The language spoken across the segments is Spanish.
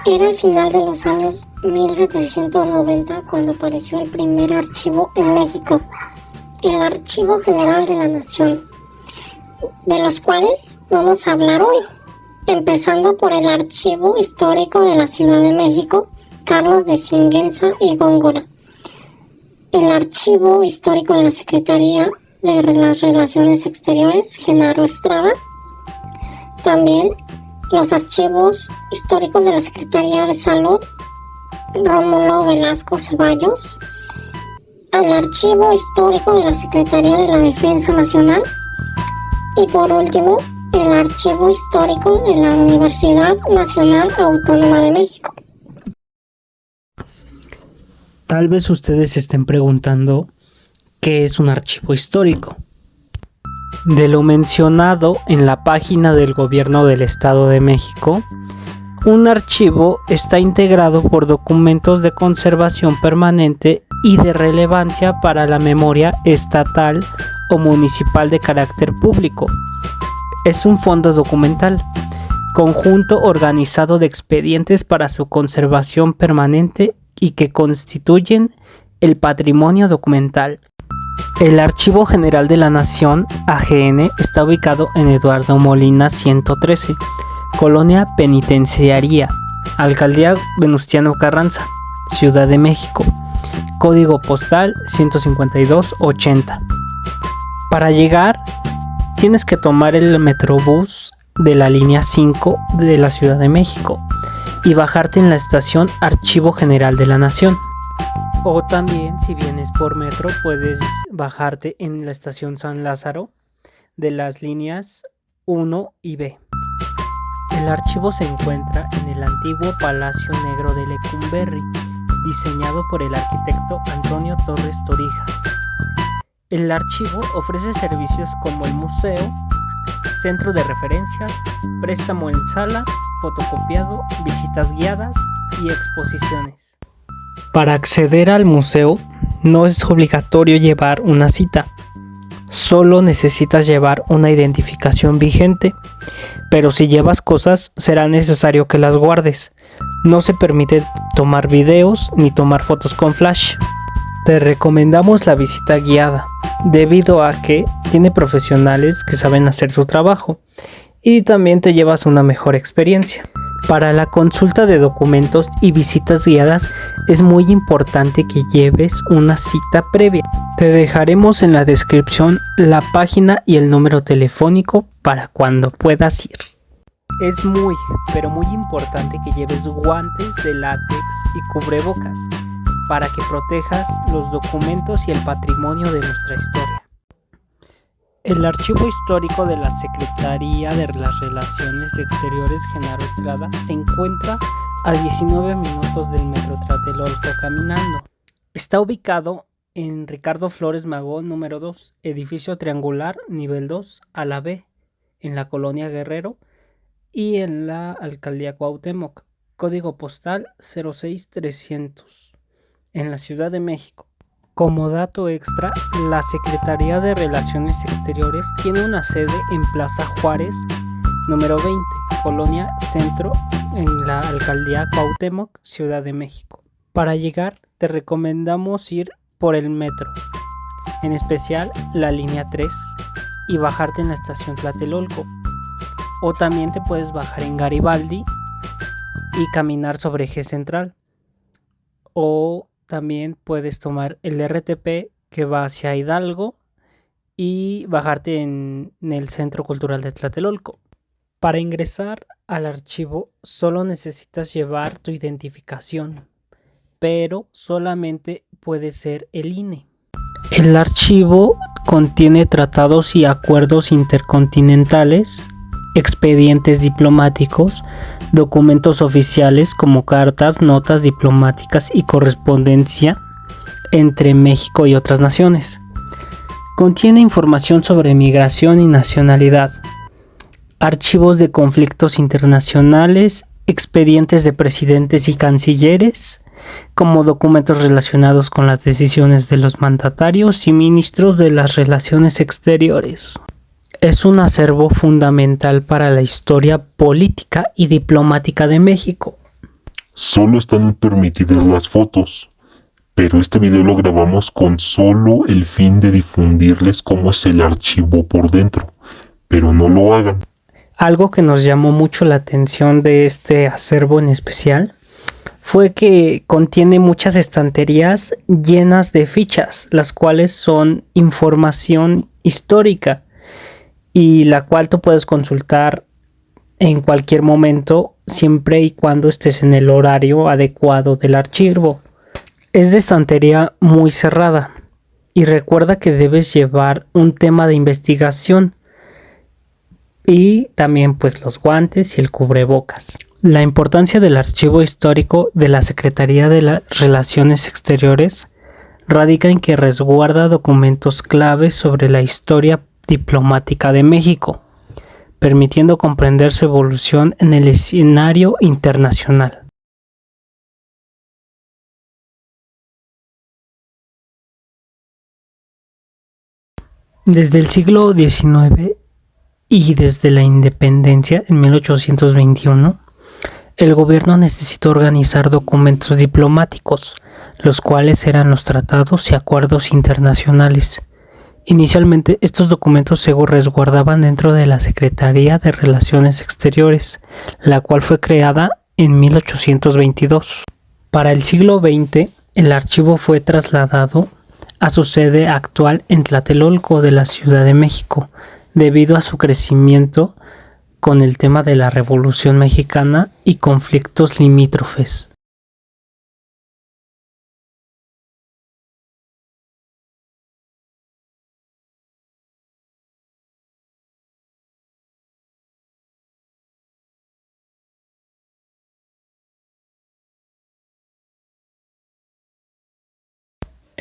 Era el final de los años 1790 cuando apareció el primer archivo en México, el Archivo General de la Nación, de los cuales vamos a hablar hoy, empezando por el Archivo Histórico de la Ciudad de México, Carlos de Sigüenza y Góngora, el Archivo Histórico de la Secretaría de las Relaciones Exteriores, Genaro Estrada, también los archivos históricos de la Secretaría de Salud, Rómulo Velasco Ceballos, el Archivo Histórico de la Secretaría de la Defensa Nacional y por último, el Archivo Histórico de la Universidad Nacional Autónoma de México. Tal vez ustedes se estén preguntando qué es un archivo histórico. De lo mencionado en la página del Gobierno del Estado de México, un archivo está integrado por documentos de conservación permanente y de relevancia para la memoria estatal o municipal de carácter público. Es un fondo documental, conjunto organizado de expedientes para su conservación permanente y que constituyen el patrimonio documental. El Archivo General de la Nación, AGN, está ubicado en Eduardo Molina 113, Colonia Penitenciaría, Alcaldía Venustiano Carranza, Ciudad de México, código postal 15280. Para llegar, tienes que tomar el Metrobús de la línea 5 de la Ciudad de México y bajarte en la estación Archivo General de la Nación. O también, si vienes por metro, puedes bajarte en la estación San Lázaro de las líneas 1 y B. El archivo se encuentra en el antiguo Palacio Negro de Lecumberri, diseñado por el arquitecto Antonio Torres Torija. El archivo ofrece servicios como el museo, centro de referencias, préstamo en sala, fotocopiado, visitas guiadas y exposiciones. Para acceder al museo no es obligatorio llevar una cita, solo necesitas llevar una identificación vigente, pero si llevas cosas será necesario que las guardes. No se permite tomar videos ni tomar fotos con flash. Te recomendamos la visita guiada, debido a que tiene profesionales que saben hacer su trabajo y también te llevas una mejor experiencia. Para la consulta de documentos y visitas guiadas es muy importante que lleves una cita previa. Te dejaremos en la descripción la página y el número telefónico para cuando puedas ir. Es muy, pero muy importante que lleves guantes de látex y cubrebocas para que protejas los documentos y el patrimonio de nuestra historia. El Archivo Histórico de la Secretaría de las Relaciones Exteriores, Genaro Estrada, se encuentra a 19 minutos del Metro Tlatelolco caminando. Está ubicado en Ricardo Flores Magón, número 2, edificio triangular, nivel 2, a la B, en la Colonia Guerrero y en la Alcaldía Cuauhtémoc, código postal 06300, en la Ciudad de México. Como dato extra, la Secretaría de Relaciones Exteriores tiene una sede en Plaza Juárez, número 20, Colonia Centro, en la Alcaldía Cuauhtémoc, Ciudad de México. Para llegar, te recomendamos ir por el metro, en especial la línea 3, y bajarte en la estación Tlatelolco. O también te puedes bajar en Garibaldi y caminar sobre Eje Central. O también puedes tomar el RTP que va hacia Hidalgo y bajarte en el Centro Cultural de Tlatelolco. Para ingresar al archivo solo necesitas llevar tu identificación, pero solamente puede ser el INE. El archivo contiene tratados y acuerdos intercontinentales, expedientes diplomáticos, documentos oficiales como cartas, notas diplomáticas y correspondencia entre México y otras naciones. Contiene información sobre migración y nacionalidad, archivos de conflictos internacionales, expedientes de presidentes y cancilleres, como documentos relacionados con las decisiones de los mandatarios y ministros de las relaciones exteriores. Es un acervo fundamental para la historia política y diplomática de México. Solo están permitidas las fotos, pero este video lo grabamos con solo el fin de difundirles cómo es el archivo por dentro, pero no lo hagan. Algo que nos llamó mucho la atención de este acervo en especial fue que contiene muchas estanterías llenas de fichas, las cuales son información histórica y la cual tú puedes consultar en cualquier momento, siempre y cuando estés en el horario adecuado del archivo. Es de estantería muy cerrada y recuerda que debes llevar un tema de investigación y también pues los guantes y el cubrebocas. La importancia del archivo histórico de la Secretaría de las Relaciones Exteriores radica en que resguarda documentos claves sobre la historia diplomática de México, permitiendo comprender su evolución en el escenario internacional. Desde el siglo XIX y desde la independencia en 1821, el gobierno necesitó organizar documentos diplomáticos, los cuales eran los tratados y acuerdos internacionales. Inicialmente, estos documentos se resguardaban dentro de la Secretaría de Relaciones Exteriores, la cual fue creada en 1822. Para el siglo XX, el archivo fue trasladado a su sede actual en Tlatelolco de la Ciudad de México, debido a su crecimiento con el tema de la Revolución Mexicana y conflictos limítrofes.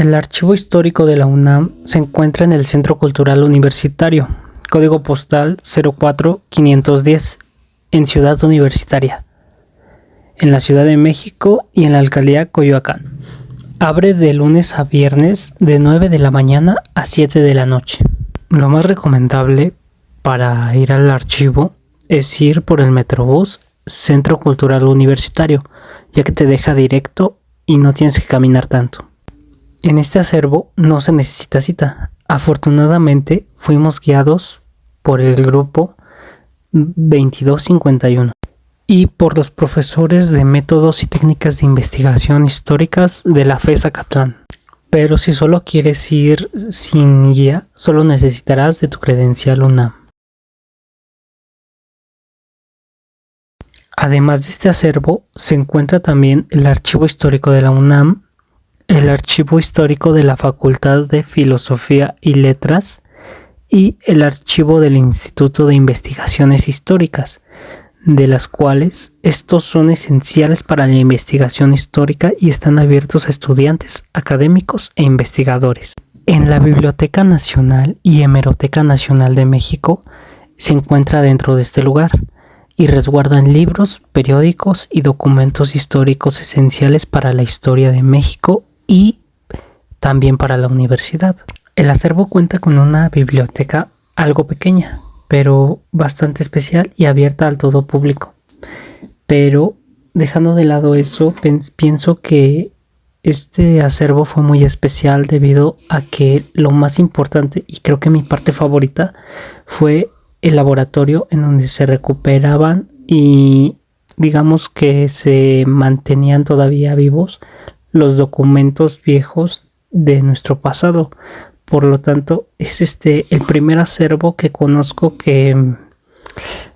El archivo histórico de la UNAM se encuentra en el Centro Cultural Universitario, código postal 04510, en Ciudad Universitaria, en la Ciudad de México y en la Alcaldía Coyoacán. Abre de lunes a viernes de 9 de la mañana a 7 de la noche. Lo más recomendable para ir al archivo es ir por el Metrobús Centro Cultural Universitario, ya que te deja directo y no tienes que caminar tanto. En este acervo no se necesita cita. Afortunadamente fuimos guiados por el grupo 2251 y por los profesores de métodos y técnicas de investigación históricas de la FES Acatlán. Pero si solo quieres ir sin guía, solo necesitarás de tu credencial UNAM. Además de este acervo, se encuentra también el archivo histórico de la UNAM, el archivo histórico de la Facultad de Filosofía y Letras y el archivo del Instituto de Investigaciones Históricas, de las cuales estos son esenciales para la investigación histórica y están abiertos a estudiantes, académicos e investigadores. En la Biblioteca Nacional y Hemeroteca Nacional de México se encuentra dentro de este lugar y resguardan libros, periódicos y documentos históricos esenciales para la historia de México y también para la universidad. El acervo cuenta con una biblioteca algo pequeña, pero bastante especial y abierta al todo público. Pero dejando de lado eso, pienso que este acervo fue muy especial debido a que lo más importante, y creo que mi parte favorita, fue el laboratorio en donde se recuperaban y digamos que se mantenían todavía vivos los documentos viejos de nuestro pasado. Por lo tanto, es el primer acervo que conozco que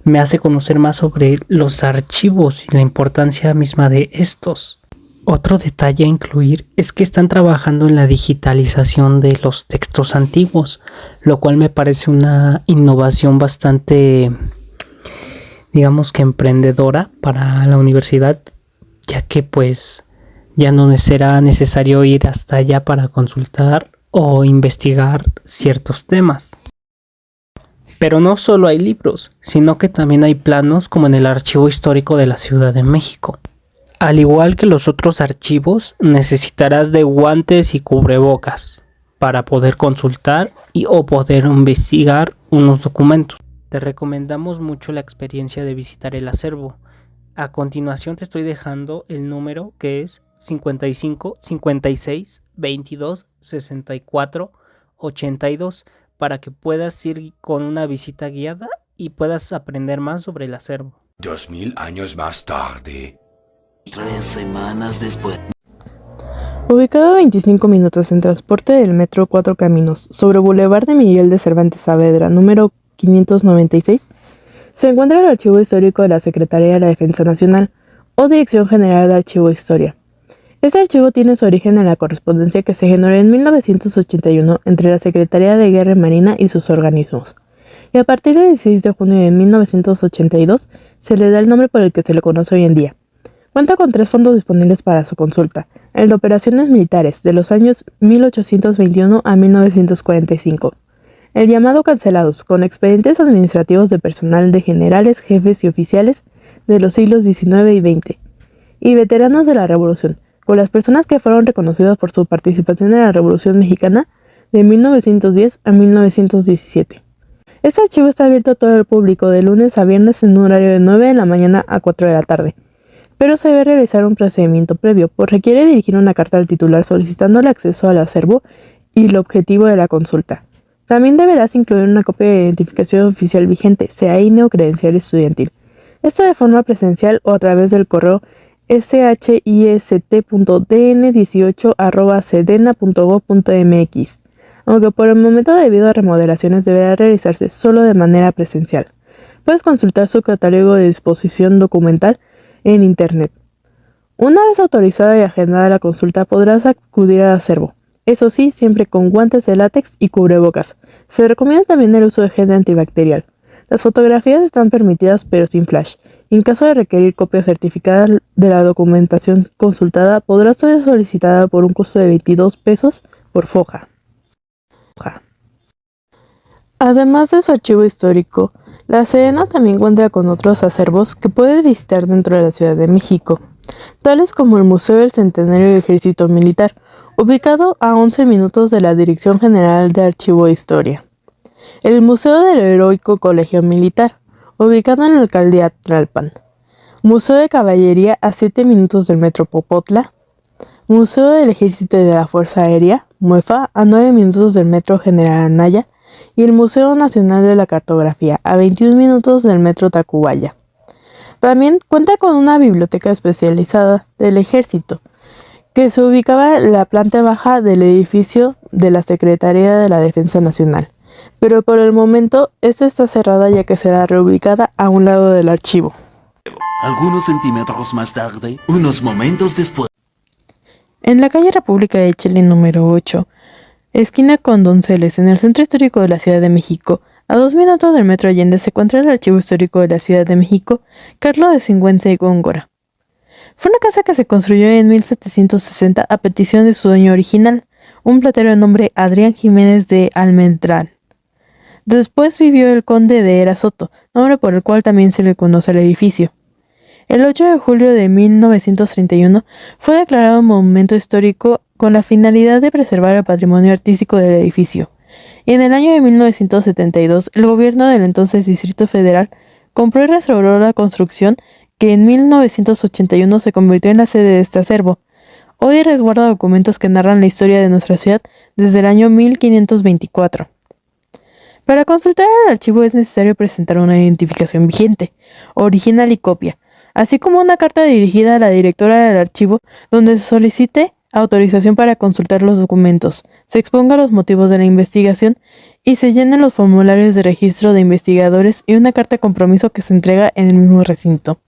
me hace conocer más sobre los archivos y la importancia misma de estos. Otro detalle a incluir es que están trabajando en la digitalización de los textos antiguos, lo cual me parece una innovación bastante, digamos que emprendedora para la universidad, ya que pues ya no será necesario ir hasta allá para consultar o investigar ciertos temas. Pero no solo hay libros, sino que también hay planos como en el Archivo Histórico de la Ciudad de México. Al igual que los otros archivos, necesitarás de guantes y cubrebocas para poder consultar o poder investigar unos documentos. Te recomendamos mucho la experiencia de visitar el acervo, A continuación te estoy dejando el número que es 55 56 22 64 82 para que puedas ir con una visita guiada y puedas aprender más sobre el acervo. 2000 años más tarde. 3 semanas después. Ubicado a 25 minutos en transporte del Metro Cuatro Caminos, sobre Boulevard de Miguel de Cervantes Saavedra, número 596, se encuentra el Archivo Histórico de la Secretaría de la Defensa Nacional, o Dirección General de Archivo e Historia. Este archivo tiene su origen en la correspondencia que se generó en 1981 entre la Secretaría de Guerra y Marina y sus organismos, y a partir del 16 de junio de 1982 se le da el nombre por el que se le conoce hoy en día. Cuenta con 3 fondos disponibles para su consulta: el de operaciones militares de los años 1821 a 1945, el llamado cancelados, con expedientes administrativos de personal de generales, jefes y oficiales de los siglos XIX y XX, y veteranos de la Revolución, con las personas que fueron reconocidas por su participación en la Revolución Mexicana de 1910 a 1917. Este archivo está abierto a todo el público de lunes a viernes en un horario de 9 de la mañana a 4 de la tarde. Pero se debe realizar un procedimiento previo, pues requiere dirigir una carta al titular solicitando el acceso al acervo y el objetivo de la consulta. También deberás incluir una copia de identificación oficial vigente, sea INE o credencial estudiantil. Esto de forma presencial o a través del correo shist.dn18@sedena.gov.mx, aunque por el momento debido a remodelaciones deberá realizarse solo de manera presencial. Puedes consultar su catálogo de disposición documental en Internet. Una vez autorizada y agendada la consulta, podrás acudir al acervo. Eso sí, siempre con guantes de látex y cubrebocas. Se recomienda también el uso de gel antibacterial. Las fotografías están permitidas pero sin flash. En caso de requerir copias certificadas de la documentación consultada, podrá ser solicitada por un costo de 22 pesos por foja. Además de su archivo histórico, la Sedena también cuenta con otros acervos que puedes visitar dentro de la Ciudad de México, tales como el Museo del Centenario del Ejército Militar, ubicado a 11 minutos de la Dirección General de Archivo e Historia; el Museo del Heroico Colegio Militar, ubicado en la Alcaldía Tlalpan; Museo de Caballería a 7 minutos del Metro Popotla; Museo del Ejército y de la Fuerza Aérea, MUEFA, a 9 minutos del Metro General Anaya; y el Museo Nacional de la Cartografía, a 21 minutos del Metro Tacubaya. También cuenta con una biblioteca especializada del Ejército, que se ubicaba en la planta baja del edificio de la Secretaría de la Defensa Nacional, pero por el momento esta está cerrada ya que será reubicada a un lado del archivo. Algunos centímetros más tarde, unos momentos después. En la calle República de Chile número 8, esquina con Donceles, en el centro histórico de la Ciudad de México, a 2 minutos del Metro Allende, se encuentra el Archivo Histórico de la Ciudad de México, Carlos de Sigüenza y Góngora. Fue una casa que se construyó en 1760 a petición de su dueño original, un platero de nombre Adrián Jiménez de Almendral. Después vivió el conde de Era Soto, nombre por el cual también se le conoce al edificio. El 8 de julio de 1931 fue declarado monumento histórico con la finalidad de preservar el patrimonio artístico del edificio, y en el año de 1972 el gobierno del entonces Distrito Federal compró y restauró la construcción, que en 1981 se convirtió en la sede de este acervo. Hoy resguarda documentos que narran la historia de nuestra ciudad desde el año 1524. Para consultar el archivo es necesario presentar una identificación vigente, original y copia, así como una carta dirigida a la directora del archivo donde se solicite autorización para consultar los documentos, se exponga los motivos de la investigación y se llenen los formularios de registro de investigadores y una carta de compromiso que se entrega en el mismo recinto.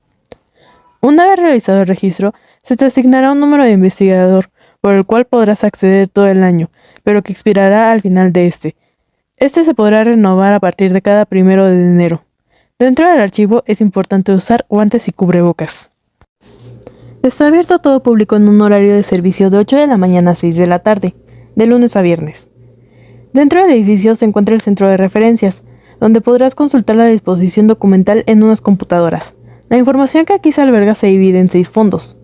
Una vez realizado el registro, se te asignará un número de investigador por el cual podrás acceder todo el año, pero que expirará al final de este. Este se podrá renovar a partir de cada 1 de enero. Dentro del archivo es importante usar guantes y cubrebocas. Está abierto a todo público en un horario de servicio de 8 de la mañana a 6 de la tarde, de lunes a viernes. Dentro del edificio se encuentra el centro de referencias, donde podrás consultar la disposición documental en unas computadoras. La información que aquí se alberga se divide en 6 fondos.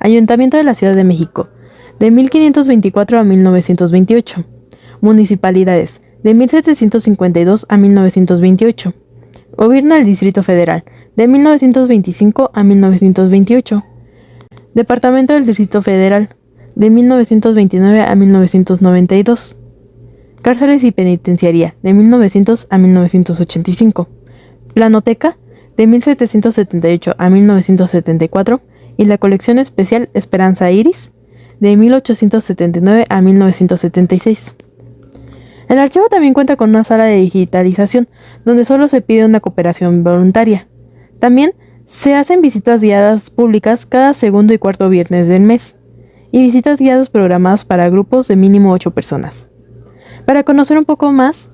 Ayuntamiento de la Ciudad de México, de 1524 a 1928. Municipalidades, de 1752 a 1928. Gobierno del Distrito Federal, de 1925 a 1928. Departamento del Distrito Federal, de 1929 a 1992. Cárceles y Penitenciaría, de 1900 a 1985. Planoteca, de 1778 a 1974. Y la Colección Especial Esperanza Iris, de 1879 a 1976. El archivo también cuenta con una sala de digitalización, donde solo se pide una cooperación voluntaria. También se hacen visitas guiadas públicas cada segundo y cuarto viernes del mes, y visitas guiadas programadas para grupos de mínimo 8 personas. Para conocer un poco más,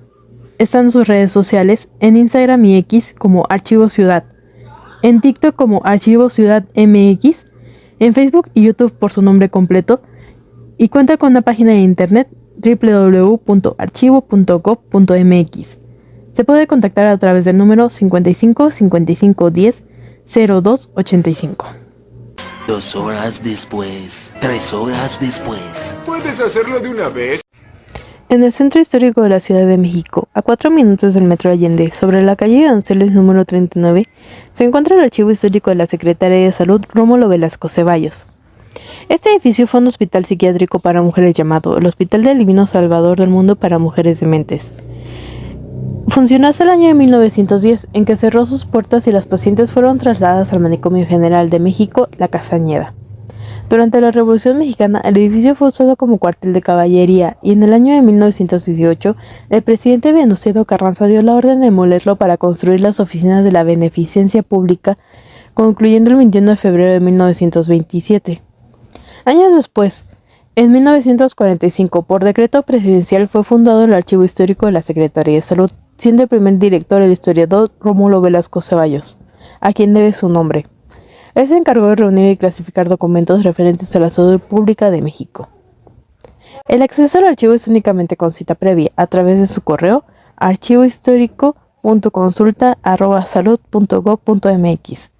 están sus redes sociales en Instagram y X como Archivo Ciudad, en TikTok como Archivo Ciudad MX, en Facebook y YouTube por su nombre completo, y cuenta con una página de internet www.archivo.gov.mx. Se puede contactar a través del número 55 55 10 02 85. 2 horas después, 3 horas después. ¿Puedes hacerlo de una vez? En el centro histórico de la Ciudad de México, a 4 minutos del Metro Allende, sobre la calle Donceles número 39, se encuentra el archivo histórico de la Secretaría de Salud Rómulo Velasco Ceballos. Este edificio fue un hospital psiquiátrico para mujeres llamado el Hospital del Divino Salvador del Mundo para Mujeres Dementes. Funcionó hasta el año de 1910, en que cerró sus puertas y las pacientes fueron trasladadas al Manicomio General de México, La Castañeda. Durante la Revolución Mexicana, el edificio fue usado como cuartel de caballería y en el año de 1918, el presidente Venustiano Carranza dio la orden de demolerlo para construir las oficinas de la Beneficencia Pública, concluyendo el 21 de febrero de 1927. Años después, en 1945, por decreto presidencial fue fundado el Archivo Histórico de la Secretaría de Salud, siendo el primer director el historiador Rómulo Velasco Ceballos, a quien debe su nombre. Él se encargó de reunir y clasificar documentos referentes a la salud pública de México. El acceso al archivo es únicamente con cita previa a través de su correo archivohistórico.consulta@salud.gov.mx.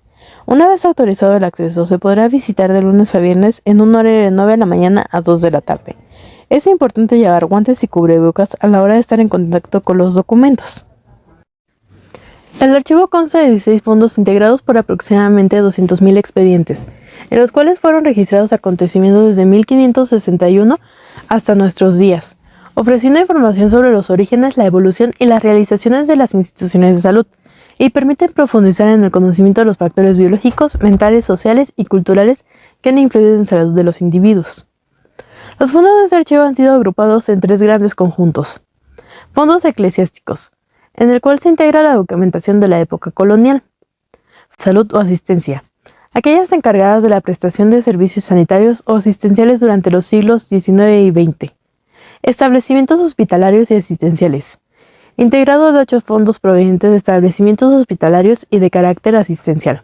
Una vez autorizado el acceso, se podrá visitar de lunes a viernes en un horario de 9 de la mañana a 2 de la tarde. Es importante llevar guantes y cubrebocas a la hora de estar en contacto con los documentos. El archivo consta de 16 fondos integrados por aproximadamente 200.000 expedientes, en los cuales fueron registrados acontecimientos desde 1561 hasta nuestros días, ofreciendo información sobre los orígenes, la evolución y las realizaciones de las instituciones de salud, y permiten profundizar en el conocimiento de los factores biológicos, mentales, sociales y culturales que han influido en la salud de los individuos. Los fondos de este archivo han sido agrupados en 3 grandes conjuntos. Fondos eclesiásticos, en el cual se integra la documentación de la época colonial. Salud o asistencia, aquellas encargadas de la prestación de servicios sanitarios o asistenciales durante los siglos XIX y XX. Establecimientos hospitalarios y asistenciales, integrado de 8 fondos provenientes de establecimientos hospitalarios y de carácter asistencial.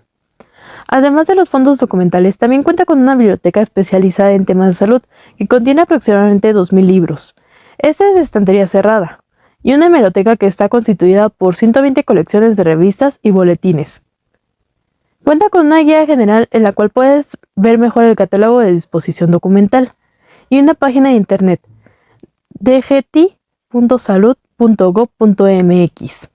Además de los fondos documentales, también cuenta con una biblioteca especializada en temas de salud, que contiene aproximadamente 2.000 libros. Esta es de estantería cerrada, y una hemeroteca que está constituida por 120 colecciones de revistas y boletines. Cuenta con una guía general en la cual puedes ver mejor el catálogo de disposición documental, y una página de internet, dgt.salud.gov.mx.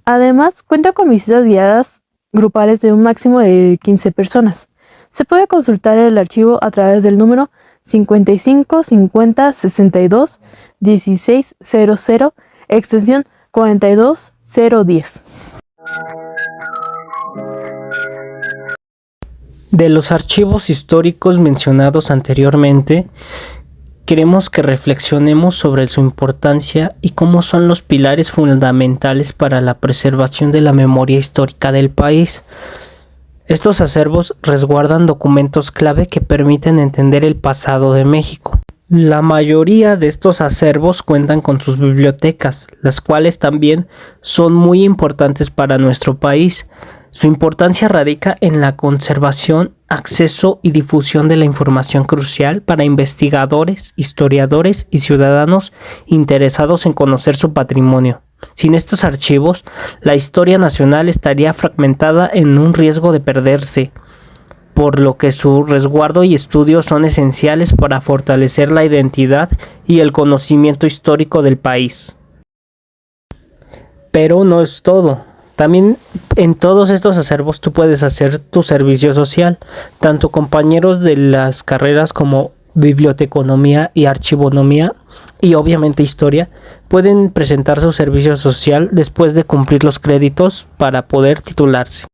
Además, cuenta con visitas guiadas grupales de un máximo de 15 personas. Se puede consultar el archivo a través del número 55 50 62 16 00, extensión 42010. De los archivos históricos mencionados anteriormente, queremos que reflexionemos sobre su importancia y cómo son los pilares fundamentales para la preservación de la memoria histórica del país. Estos acervos resguardan documentos clave que permiten entender el pasado de México. La mayoría de estos acervos cuentan con sus bibliotecas, las cuales también son muy importantes para nuestro país. Su importancia radica en la conservación, acceso y difusión de la información crucial para investigadores, historiadores y ciudadanos interesados en conocer su patrimonio. Sin estos archivos, la historia nacional estaría fragmentada en un riesgo de perderse, por lo que su resguardo y estudio son esenciales para fortalecer la identidad y el conocimiento histórico del país. Pero no es todo. También en todos estos acervos tú puedes hacer tu servicio social. Tanto compañeros de las carreras como biblioteconomía y archivonomía y obviamente historia pueden presentar su servicio social después de cumplir los créditos para poder titularse.